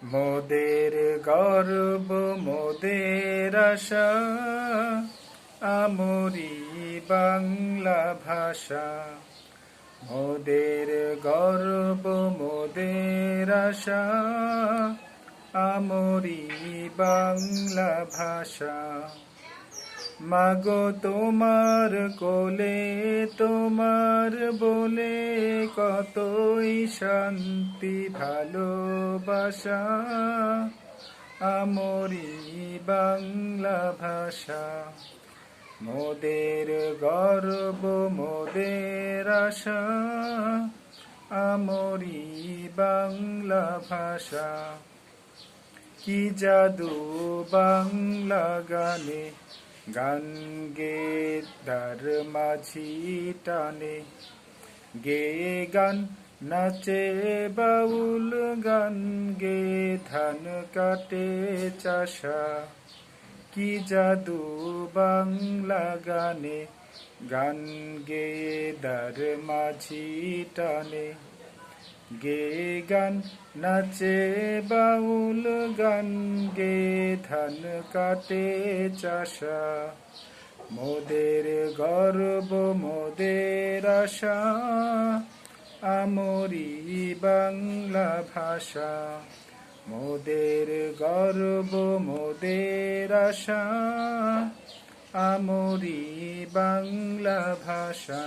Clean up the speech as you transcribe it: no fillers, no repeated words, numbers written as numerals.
মোদের গর্ব মোদের আশা, আমরি বাংলা ভাষা। মোদের গর্ব মোদের আশা, আমরি বাংলা ভাষা। মাগো তোমার কোলে তোমার বলে কতই শান্তি ভালোবাসা, আমরি বাংলা ভাষা। মোদের গর্ব মোদের আশা, আমরি বাংলা ভাষা। কি জাদু বাংলা গানে, গান গে তার মাঝি টানে। গে গান নাচে বাউল গান গে ধান কাটে চাষা। কি জাদু বাংলা গানে, গান গে দার মাঝি টানে। গে গান নাচে বাউল গান গে ধান কাটে চাষা। মোদের গর্ব মোদের আশা, আমরি বাংলা ভাষা। মোদের গর্ব মোদের আশা, আমরি বাংলা ভাষা।